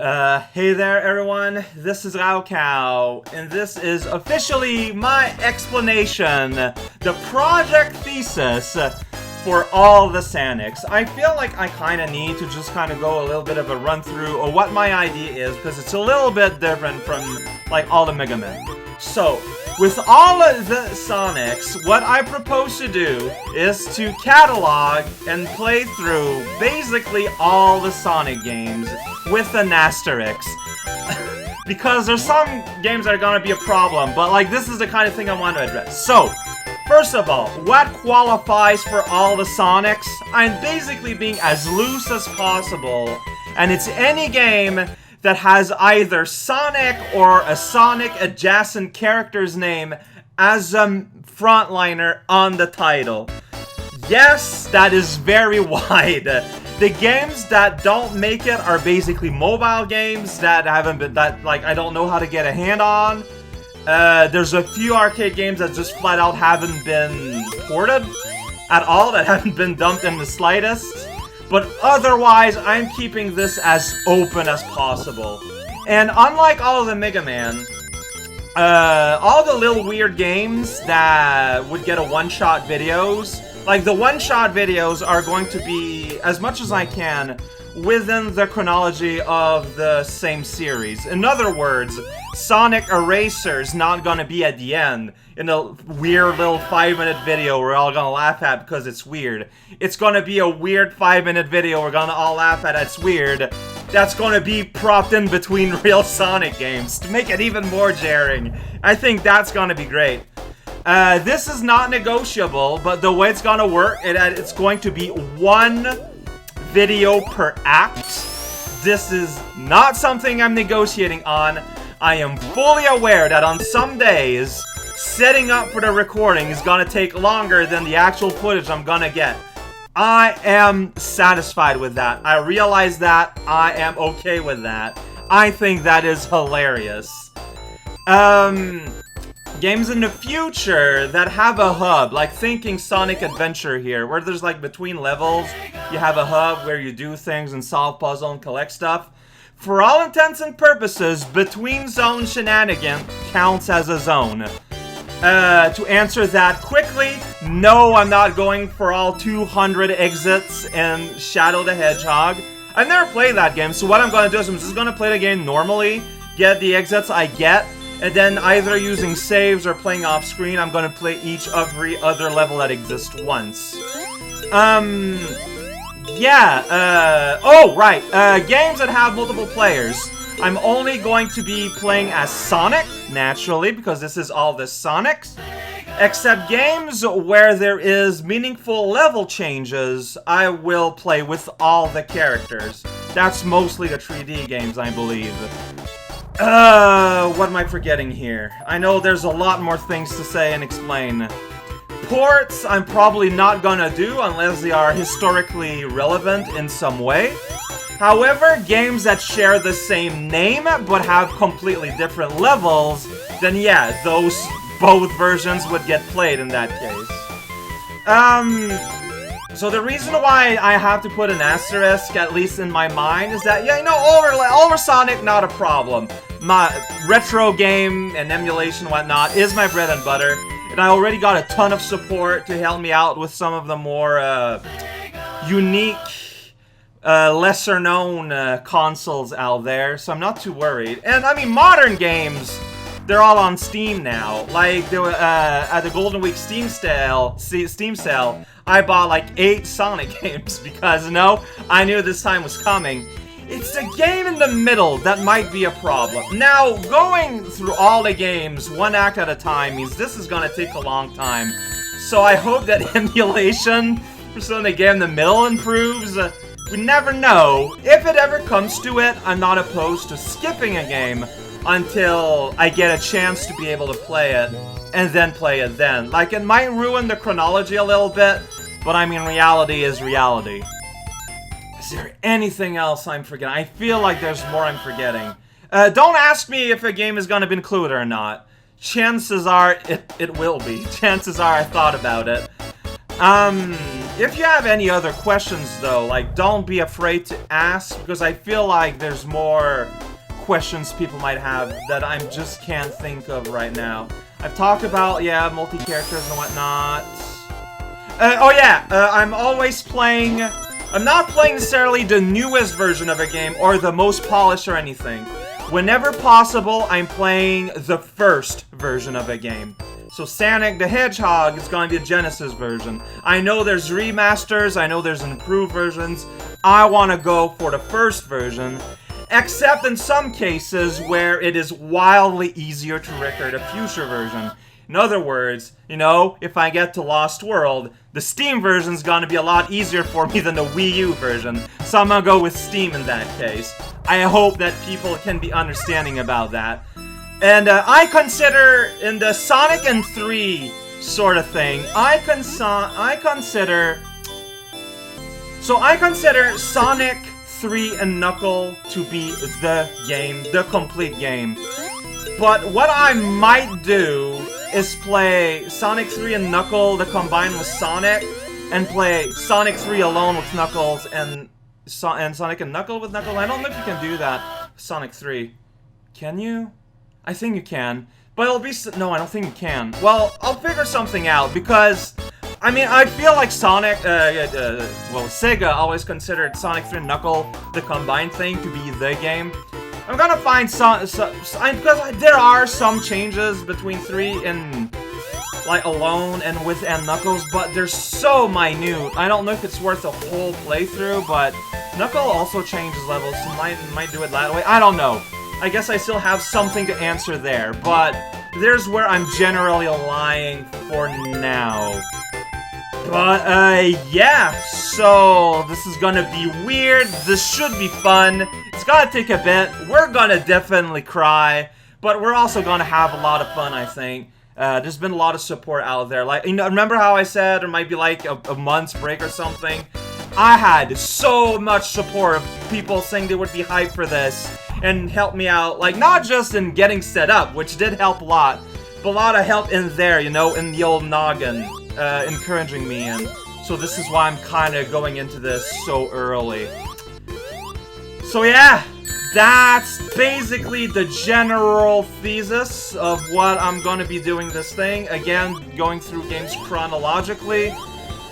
Hey there everyone, this is Raocow, and this is officially my explanation, the project thesis for all the Sanics. I feel like I kind of need to just kind of go a little bit of a run through of what my idea is, because it's a little bit different from like all the Mega Men. So, with all of the Sonics, what I propose to do is to catalog and play through basically all the Sonic games with an asterisk. Because there's some games that are gonna be a problem, but like this is the kind of thing I want to address. So, first of all, what qualifies for all the Sonics? I'm basically being as loose as possible, and it's any game that has either Sonic or a Sonic adjacent character's name as a frontliner on the title. Yes, that is very wide. The games that don't make it are basically mobile games that haven't been, like, I don't know how to get a hand on. There's a few arcade games that just flat out haven't been ported at all, that haven't been dumped in the slightest. But otherwise, I'm keeping this as open as possible. And unlike all of the Mega Man, all the little weird games that would get a one-shot videos, like the one-shot videos are going to be, as much as I can, within the chronology of the same series. In other words, Sonic Eraser's not gonna be at the end in a weird little 5-minute video we're all gonna laugh at because it's weird. It's gonna be a weird 5-minute video we're gonna all laugh at, it's weird. That's gonna be propped in between real Sonic games to make it even more jarring. I think that's gonna be great. This is not negotiable, but the way it's gonna work, it's going to be one video per act. This is not something I'm negotiating on. I am fully aware that on some days, setting up for the recording is gonna take longer than the actual footage I'm gonna get. I am satisfied with that. I realize that. I am okay with that. I think that is hilarious. Games in the future that have a hub, like thinking Sonic Adventure here, where there's like between levels, you have a hub where you do things and solve puzzles and collect stuff. For all intents and purposes, between zone shenanigan counts as a zone. To answer that quickly, no, I'm not going for all 200 exits in Shadow the Hedgehog. I've never played that game, so what I'm going to do is I'm just going to play the game normally, get the exits I get, and then either using saves or playing off screen, I'm going to play every other level that exists once. Games that have multiple players. I'm only going to be playing as Sonic, naturally, because this is all the Sonics. Except games where there is meaningful level changes, I will play with all the characters. That's mostly the 3D games, I believe. What am I forgetting here? I know there's a lot more things to say and explain. Ports, I'm probably not gonna do unless they are historically relevant in some way. However, games that share the same name but have completely different levels, then yeah, both versions would get played in that case. So the reason why I have to put an asterisk, at least in my mind, is that, yeah, you know, over Sonic, not a problem. My retro game and emulation and whatnot is my bread and butter, and I already got a ton of support to help me out with some of the more unique, lesser-known consoles out there, so I'm not too worried. And, I mean, modern games, they're all on Steam now. Like, they were, at the Golden Week Steam sale, I bought like 8 Sonic games because, I knew this time was coming. It's the game in the middle that might be a problem. Now, going through all the games, one act at a time, means this is gonna take a long time. So I hope that emulation for some of the game in the middle improves. We never know. If it ever comes to it, I'm not opposed to skipping a game until I get a chance to be able to play it, and then play it then. Like, it might ruin the chronology a little bit, but I mean, reality is reality. Is there anything else I'm forgetting? I feel like there's more I'm forgetting. Don't ask me if a game is gonna be included or not. Chances are it will be. Chances are I thought about it. If you have any other questions, though, like, don't be afraid to ask, because I feel like there's more questions people might have that I just can't think of right now. I've talked about, yeah, multi-characters and whatnot. I'm always playing... I'm not playing necessarily the newest version of a game or the most polished or anything. Whenever possible, I'm playing the first version of a game. So Sonic the Hedgehog is going to be a Genesis version. I know there's remasters, I know there's improved versions. I want to go for the first version. Except in some cases where it is wildly easier to record a future version. In other words, you know, if I get to Lost World, the Steam version's gonna be a lot easier for me than the Wii U version. So I'm gonna go with Steam in that case. I hope that people can be understanding about that. And I consider, in the Sonic and 3 sort of thing, I consider Sonic 3 and Knuckle to be the game, the complete game. But what I might do is play Sonic 3 and Knuckle to combine with Sonic, and play Sonic 3 alone with Knuckles, and Sonic and Knuckle with Knuckles. I don't know if you can do that, Sonic 3. Can you? I think you can. But it'll be... No, I don't think you can. Well, I'll figure something out, because... I mean, I feel like Sonic, Sega always considered Sonic 3 and Knuckle, the combined thing, to be the game. I'm gonna find because there are some changes between 3 and, like, alone and with Knuckles, but they're so minute. I don't know if it's worth a whole playthrough, but Knuckle also changes levels, so might do it that way. I don't know. I guess I still have something to answer there, but there's where I'm generally lying for now. But, yeah, so this is gonna be weird, this should be fun, it's gonna take a bit, we're gonna definitely cry, but we're also gonna have a lot of fun, I think. There's been a lot of support out there, like, you know, remember how I said there might be like a month's break or something? I had so much support of people saying they would be hyped for this, and help me out, like, not just in getting set up, which did help a lot, but a lot of help in there, you know, in the old noggin. Encouraging me, and so this is why I'm kind of going into this so early. So yeah, that's basically the general thesis of what I'm gonna be doing this thing. Again, going through games chronologically.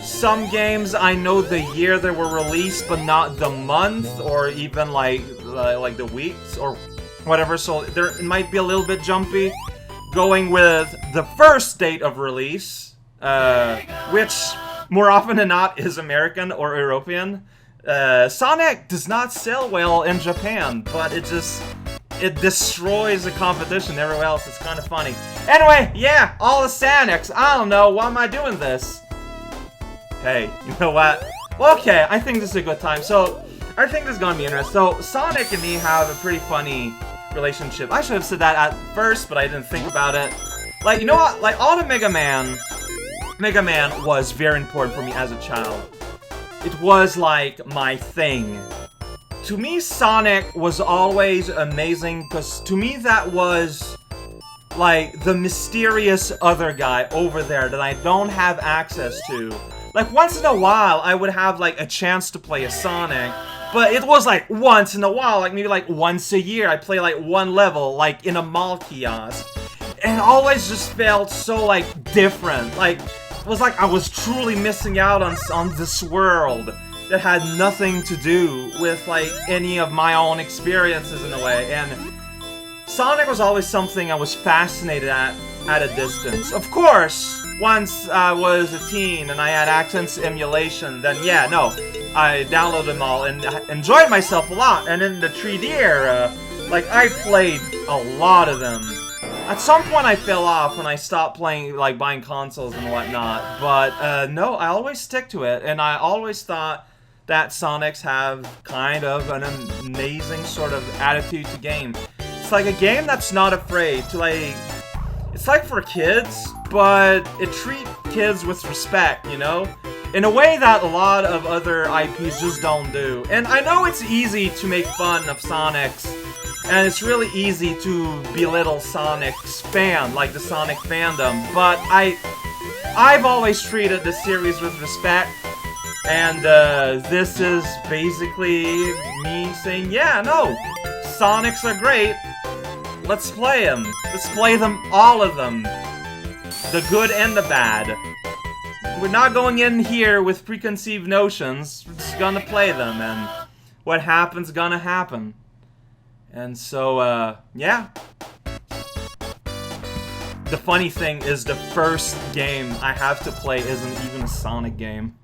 Some games I know the year they were released, but not the month, or even like the weeks or whatever. So it might be a little bit jumpy. Going with the first date of release. Which, more often than not, is American or European. Sonic does not sell well in Japan, but it destroys the competition everywhere else. It's kind of funny. Anyway, yeah, all the Sanics. I don't know, why am I doing this? Hey, you know what? Okay, I think this is a good time. So, I think this is gonna be interesting. So, Sonic and me have a pretty funny relationship. I should have said that at first, but I didn't think about it. Like, you know what? Like, all the Mega Man was very important for me as a child. It was like my thing. To me, Sonic was always amazing, because to me that was like the mysterious other guy over there that I don't have access to. Like, once in a while I would have like a chance to play a Sonic, but it was like once in a while, like maybe like once a year I play like one level, like in a mall kiosk. And it always just felt so like different. Like, it was like I was truly missing out on this world that had nothing to do with like any of my own experiences in a way. And Sonic was always something I was fascinated at a distance. Of course, once I was a teen and I had access to emulation, then yeah, no, I downloaded them all and enjoyed myself a lot. And in the 3D era, like, I played a lot of them. At some point I fell off when I stopped playing, like, buying consoles and whatnot, but no, I always stick to it, and I always thought that Sonics have kind of an amazing sort of attitude to game. It's like a game that's not afraid to, like, it's like for kids, but it treats kids with respect, you know? In a way that a lot of other IPs just don't do. And I know it's easy to make fun of Sonics, and it's really easy to belittle Sonic's fan, like the Sonic fandom, but I've always treated the series with respect. And this is basically me saying, yeah, no, Sonics are great. Let's play them. Let's play them, all of them. The good and the bad. We're not going in here with preconceived notions. We're just gonna play them, and what happens gonna happen. And so, yeah. The funny thing is the first game I have to play isn't even a Sonic game.